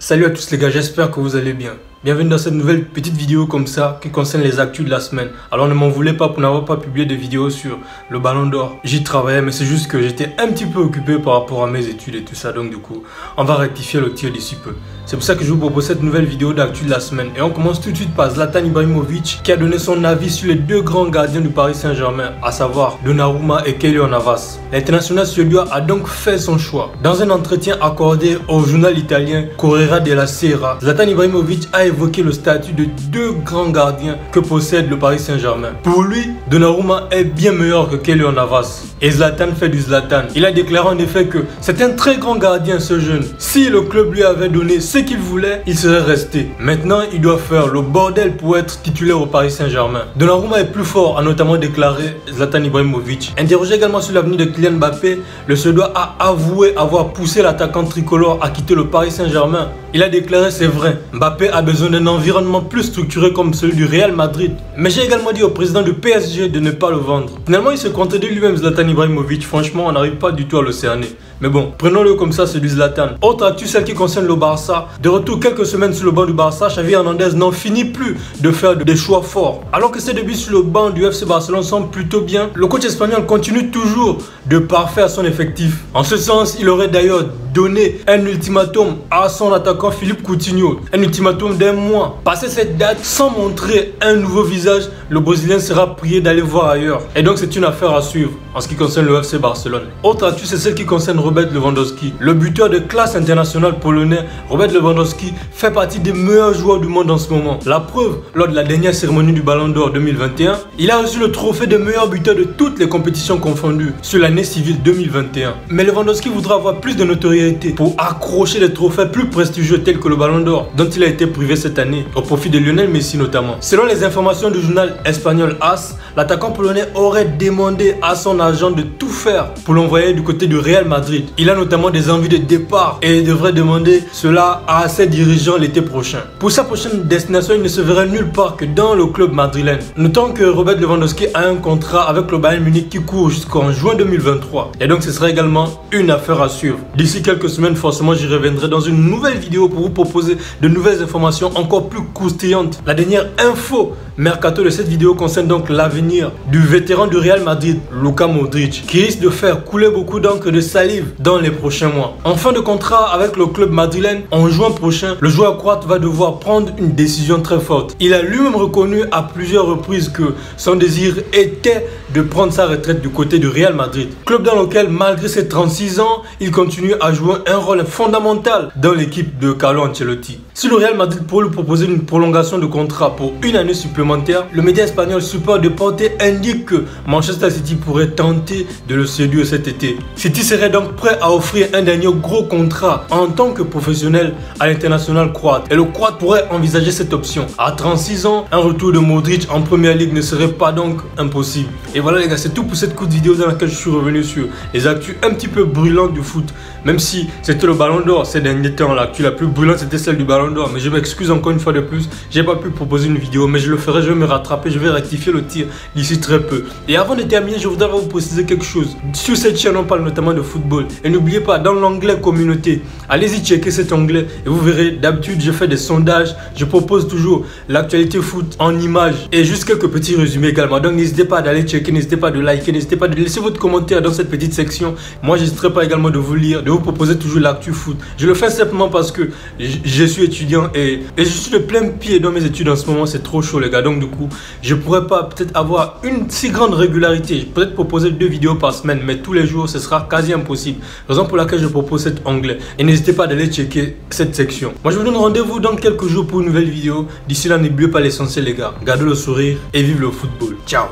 Salut à tous les gars, j'espère que vous allez bien. Bienvenue dans cette nouvelle petite vidéo comme ça qui concerne les actus de la semaine. Alors ne m'en voulez pas pour n'avoir pas publié de vidéo sur le Ballon d'Or. J'y travaillais mais c'est juste que j'étais un petit peu occupé par rapport à mes études et tout ça. Donc du coup, on va rectifier le tir d'ici peu. C'est pour ça que je vous propose cette nouvelle vidéo d'actu de la semaine. Et on commence tout de suite par Zlatan Ibrahimovic qui a donné son avis sur les deux grands gardiens du Paris Saint-Germain, à savoir Donnarumma et Keylor Navas. L'international suédois a donc fait son choix. Dans un entretien accordé au journal italien Corriere della Sera, Zlatan Ibrahimovic a évoqué le statut de deux grands gardiens que possède le Paris Saint-Germain. Pour lui, Donnarumma est bien meilleur que Keylor Navas. Et Zlatan fait du Zlatan. Il a déclaré en effet que c'est un très grand gardien ce jeune. Si le club lui avait donné ce qu'il voulait, il serait resté. Maintenant, il doit faire le bordel pour être titulaire au Paris Saint-Germain. Donnarumma est plus fort, a notamment déclaré Zlatan Ibrahimovic. Interrogé également sur l'avenir de Kylian Mbappé, le Suédois a avoué avoir poussé l'attaquant tricolore à quitter le Paris Saint-Germain. Il a déclaré: c'est vrai, Mbappé a besoin d'un environnement plus structuré comme celui du Real Madrid. Mais j'ai également dit au président du PSG de ne pas le vendre. Finalement, il se contredit lui-même, Zlatan Ibrahimovic. Franchement, on n'arrive pas du tout à le cerner. Mais bon, prenons-le comme ça, c'est du Zlatan. Autre actu, celle qui concerne le Barça. De retour quelques semaines sur le banc du Barça, Xavi Hernandez n'en finit plus de faire des choix forts. Alors que ses débuts sur le banc du FC Barcelone semblent plutôt bien, le coach espagnol continue toujours de parfaire son effectif. En ce sens, il aurait d'ailleurs donné un ultimatum à son attaquant Philippe Coutinho. Un ultimatum d'un mois. Passé cette date, sans montrer un nouveau visage, le Brésilien sera prié d'aller voir ailleurs. Et donc c'est une affaire à suivre en ce qui concerne le FC Barcelone. Autre actu, c'est celle qui concerne Robert Lewandowski. Le buteur de classe internationale polonais, Robert Lewandowski, fait partie des meilleurs joueurs du monde en ce moment. La preuve, lors de la dernière cérémonie du Ballon d'Or 2021, il a reçu le trophée de meilleur buteur de toutes les compétitions confondues sur l'année civile 2021. Mais Lewandowski voudra avoir plus de notoriété pour accrocher des trophées plus prestigieux tels que le Ballon d'Or, dont il a été privé cette année, au profit de Lionel Messi notamment. Selon les informations du journal espagnol AS, l'attaquant polonais aurait demandé à son agent de tout faire pour l'envoyer du côté du Real Madrid. Il a notamment des envies de départ et il devrait demander cela à ses dirigeants l'été prochain. Pour sa prochaine destination, il ne se verrait nulle part que dans le club madrilène. Notons que Robert Lewandowski a un contrat avec le Bayern Munich qui court jusqu'en juin 2023. Et donc ce sera également une affaire à suivre. D'ici quelques semaines, forcément, j'y reviendrai dans une nouvelle vidéo pour vous proposer de nouvelles informations encore plus croustillantes. La dernière info mercato de cette vidéo concerne donc l'avenir du vétéran du Real Madrid, Luka Modric, qui risque de faire couler beaucoup d'encre de salive dans les prochains mois. En fin de contrat avec le club madrilène, en juin prochain, le joueur croate va devoir prendre une décision très forte. Il a lui-même reconnu à plusieurs reprises que son désir était de prendre sa retraite du côté du Real Madrid. Club dans lequel, malgré ses 36 ans, il continue à jouer un rôle fondamental dans l'équipe de Carlo Ancelotti. Si le Real Madrid pourrait lui proposer une prolongation de contrat pour une année supplémentaire, le média espagnol Sport Deporte indique que Manchester City pourrait tenter de le séduire cet été. City serait donc prêt à offrir un dernier gros contrat en tant que professionnel à l'international croate. Et le croate pourrait envisager cette option. À 36 ans, un retour de Modric en première ligue ne serait pas donc impossible. Et voilà les gars, c'est tout pour cette courte vidéo dans laquelle je suis revenu sur les actus un petit peu brûlantes du foot. Même si c'était le Ballon d'Or ces derniers temps, l'actu la plus brûlante c'était celle du Ballon d'Or. Mais je m'excuse encore une fois de plus, j'ai pas pu proposer une vidéo, mais je le ferai, je vais me rattraper, je vais rectifier le tir d'ici très peu. Et avant de terminer, je voudrais vous préciser quelque chose. Sur cette chaîne, on parle notamment de football. Et n'oubliez pas, dans l'onglet communauté, allez-y checker cet onglet et vous verrez, d'habitude, je fais des sondages, je propose toujours l'actualité foot en images et juste quelques petits résumés également. Donc n'hésitez pas d'aller checker, n'hésitez pas de liker, n'hésitez pas de laisser votre commentaire dans cette petite section. Moi, j'hésiterai pas également de vous lire, de vous proposer toujours l'actu foot. Je le fais simplement parce que je suis étudiant et je suis de plein pied dans mes études en ce moment, c'est trop chaud les gars. Donc du coup, je pourrais pas peut-être avoir une si grande régularité. Je peux peut-être proposer 2 vidéos par semaine, mais tous les jours, ce sera quasi impossible. Raison pour laquelle je propose cet onglet. Et n'hésitez pas d'aller checker cette section. Moi, je vous donne rendez-vous dans quelques jours pour une nouvelle vidéo. D'ici là, n'oubliez pas l'essentiel les gars. Gardez le sourire et vive le football. Ciao.